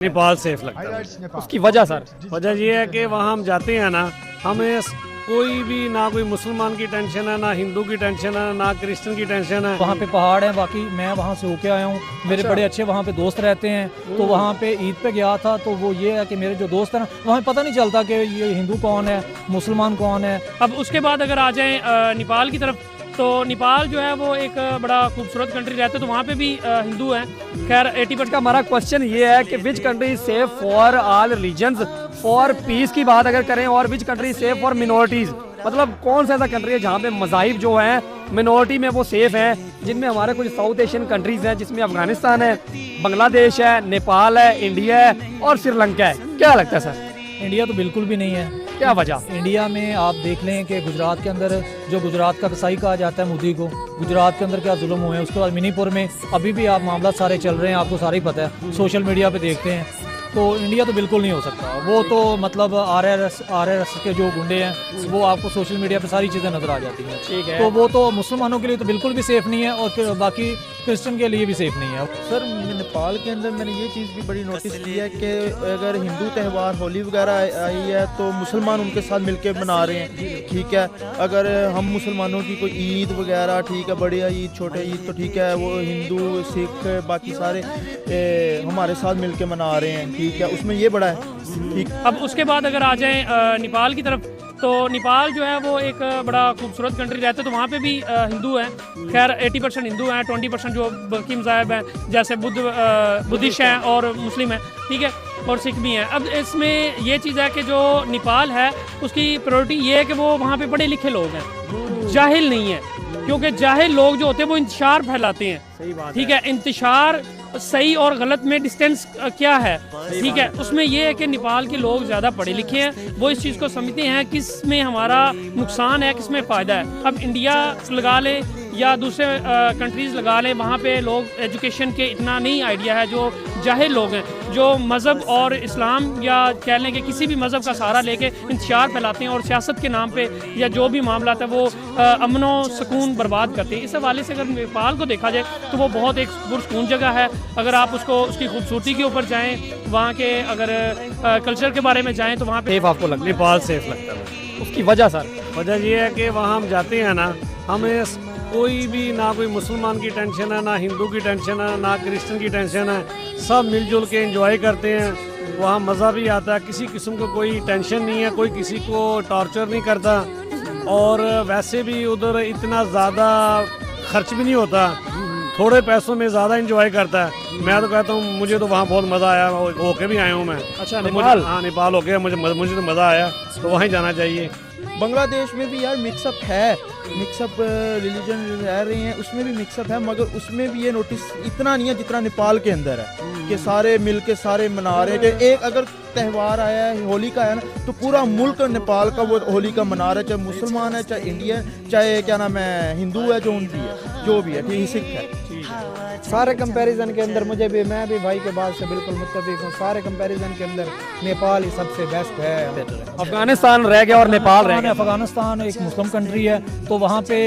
Nepal safe लगता है। उसकी वजह सर? वजह ये है कि वहाँ हम जाते हैं ना, हमें कोई भी ना कोई मुसलमान की टेंशन है, ना हिंदू की टेंशन है, ना क्रिश्चियन की टेंशन है। वहाँ पे पहाड़ है, बाकी मैं वहाँ से होके आया हूँ, मेरे बड़े अच्छे वहाँ पे दोस्त रहते हैं। तो वहाँ पे ईद पे गया था, तो वो ये है कि मेरे जो दोस्त हैं ना, वहाँ पता नहीं चलता कि ये हिंदू कौन है, मुसलमान कौन है। अब उसके बाद अगर आ जाएं नेपाल की तरफ, तो नेपाल जो है वो एक बड़ा खूबसूरत कंट्री रहता है, तो वहाँ पे भी हिंदू हैं। खैर 80% का हमारा क्वेश्चन ये है कि which country is safe for all religions, for piece की बात अगर करें, और which country safe for minorities, मतलब कौन सा ऐसा कंट्री है जहाँ पे मज़ाहिब जो है मिनोरिटी में वो सेफ हैं, जिनमें हमारे कुछ साउथ एशियन कंट्रीज हैं, जिसमें अफगानिस्तान है, बांग्लादेश है, नेपाल है, इंडिया है और श्रीलंका है। क्या लगता है सर? इंडिया तो बिल्कुल भी नहीं है। क्या वजह? इंडिया में आप देख लें कि गुजरात के अंदर जो गुजरात का कसाई कहा जाता है मोदी को, गुजरात के अंदर क्या जुल्म हुए हैं। उसके बाद मणिपुर में अभी भी आप मामला सारे चल रहे हैं, आपको सारा ही पता है, सोशल मीडिया पे देखते हैं। तो इंडिया तो बिल्कुल नहीं हो सकता। वो तो मतलब आरएसएस के जो गुंडे हैं वो आपको सोशल मीडिया पे सारी चीज़ें नज़र आ जाती हैं। ठीक है। तो वो तो मुसलमानों के लिए तो बिल्कुल भी सेफ़ नहीं है, और बाकी क्रिश्चियन के लिए भी सेफ़ नहीं है। सर नेपाल के अंदर मैंने ये चीज़ भी बड़ी नोटिस की है कि अगर हिंदू त्यौहार होली वगैरह आई है तो मुसलमान उनके साथ मिलके मना रहे हैं, ठीक है। अगर हम मुसलमानों की कोई ईद वगैरह, ठीक है, बड़ी ईद छोटे ईद तो ठीक है, वो हिंदू सिख बाकी सारे हमारे साथ मिलके मना रहे हैं, ठीक है, उसमें ये बड़ा है, ठीक। अब उसके बाद अगर आ जाएं नेपाल की तरफ, तो नेपाल जो है वो एक बड़ा खूबसूरत कंट्री रहता है, तो वहाँ पे भी हिंदू हैं। खैर 80% हिंदू हैं, 20% जो बाकी मज़ाहब हैं, जैसे बुद्धिस्ट हैं और मुस्लिम हैं, ठीक है, और सिख भी हैं। अब इसमें ये चीज़ है कि जो नेपाल है उसकी प्रायोरिटी ये है कि वो वहाँ पे पढ़े लिखे लोग हैं, जाहिल नहीं है, क्योंकि जाहिल लोग जो होते हैं वो इंतशार फैलाते हैं। सही बात ठीक है, इंतशार सही और गलत में डिस्टेंस क्या है, ठीक है। उसमें यह है कि नेपाल के लोग ज़्यादा पढ़े लिखे हैं, वो इस चीज़ को समझते हैं किस में हमारा नुकसान है, किस में फ़ायदा है। अब इंडिया लगा ले या दूसरे कंट्रीज़ लगा लें, वहाँ पे लोग एजुकेशन के इतना नहीं आइडिया है। जो जाहिल लोग हैं, जो मज़हब और इस्लाम या कह लें कि किसी भी मज़हब का सहारा लेके इंतशार फैलाते हैं और सियासत के नाम पे या जो भी मामला है वो अमन व सुकून बर्बाद करते हैं। इस हवाले से अगर नेपाल को देखा जाए तो वो बहुत एक पुरसकून जगह है। अगर आप उसको उसकी खूबसूरती के ऊपर जाएँ, वहाँ के अगर कल्चर के बारे में जाएँ तो वहाँ पे सेफ आपको लगता है? नेपाल सेफ लगता है। उसकी वजह सर? वजह ये है कि वहाँ हम जाते हैं ना, हमें कोई भी ना कोई मुसलमान की टेंशन है, ना हिंदू की टेंशन है, ना क्रिश्चियन की टेंशन है। सब मिलजुल के एंजॉय करते हैं, वहाँ मज़ा भी आता है, किसी किस्म को कोई टेंशन नहीं है, कोई किसी को टॉर्चर नहीं करता, और वैसे भी उधर इतना ज़्यादा खर्च भी नहीं होता, थोड़े पैसों में ज़्यादा एंजॉय करता है। मैं तो कहता हूँ मुझे तो वहाँ बहुत मज़ा आया, होके भी आया हूँ मैं। अच्छा, तो नेपाल? हाँ, नेपाल हो गया, मुझे तो मज़ा आया, तो वहीं जाना चाहिए। बांग्लादेश में भी यार मिक्सअप है, मिक्सअप रिलीजन रह रहे हैं, उसमें भी मिक्सअप है, मगर उसमें भी ये नोटिस इतना नहीं है जितना नेपाल के अंदर है कि सारे मिल के सारे मना रहे हैं। कि एक अगर त्यौहार आया है होली का है ना, तो पूरा मुल्क नेपाल का वो होली का मना रहा है, चाहे मुसलमान है, चाहे इंडियन, चाहे क्या नाम है हिंदू है, जो उनकी है, जो भी है, ठीक, सिख है। सारे कंपैरिजन के अंदर मैं भी भाई के बात से बिल्कुल मुत्तफिक हूँ। सारे कंपैरिजन के अंदर नेपाल ही सबसे बेस्ट है। अफगानिस्तान रह गया और नेपाल रह गया। अफगानिस्तान एक मुस्लिम कंट्री है, तो वहाँ पे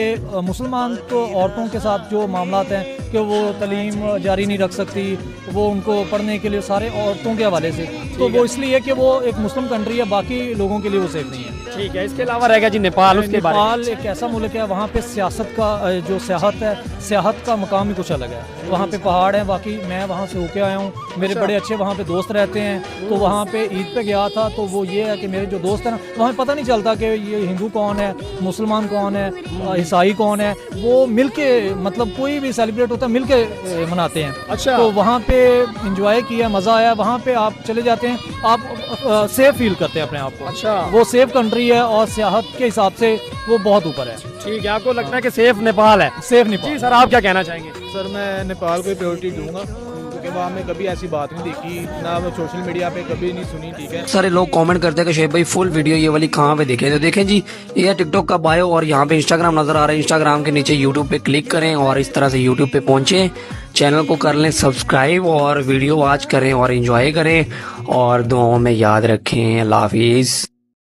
मुसलमान तो औरतों के साथ जो मामलात हैं कि वो तालीम जारी नहीं रख सकती, वो उनको पढ़ने के लिए सारे औरतों के हवाले से, तो वो इसलिए कि वो एक मुस्लिम कंट्री है, बाकी लोगों के लिए वो सेफ नहीं है। ठीक है, इसके अलावा रह गया जी नेपाल। उसके बारे में? नेपाल एक ऐसा मुल्क है, वहाँ पे सियासत का जो सियाहत है, सियाहत का मकाम ही कुछ अलग है। वहाँ पे पहाड़ हैं, बाकी मैं वहाँ से होके आया हूँ, मेरे बड़े अच्छे वहाँ पे दोस्त रहते हैं। तो वहाँ पे ईद पे गया था, तो वो ये है कि मेरे जो दोस्त हैं ना, वहाँ पता नहीं चलता कि ये हिंदू कौन है, मुसलमान कौन है, ईसाई कौन है, वो मिलके मतलब कोई भी सेलिब्रेट होता है मिलके मनाते हैं। अच्छा। तो वहाँ पे इंजॉय किया, मज़ा आया। वहाँ पे आप चले जाते हैं, आप सेफ फील करते हैं अपने आप को। अच्छा। वो सेफ कंट्री है और सियाहत के हिसाब से वो बहुत ऊपर है। ठीक है, आपको लगता है कि सेफ नेपाल है? सेफ नेपाल। जी सर, आप क्या कहना चाहेंगे? सर मैं नेपाल को प्रायोरिटी दूंगा, क्योंकि वहाँ में कभी ऐसी बात नहीं देखी, ना वो सोशल मीडिया पे कभी नहीं सुनी, ठीक है। सारे लोग कमेंट करते हैं कि शेख भाई फुल वीडियो ये वाली कहाँ पे देखें, तो देखें जी, ये टिकटॉक का बायो और यहाँ पे इंस्टाग्राम नजर आ रहा है। इंस्टाग्राम के नीचे यूट्यूब पे क्लिक करें और इस तरह से यूट्यूब पे पहुंचे, चैनल को कर लें सब्सक्राइब और वीडियो वॉच करें और एंजॉय करें और दुआओं में याद रखें। अल्लाह हाफिज़।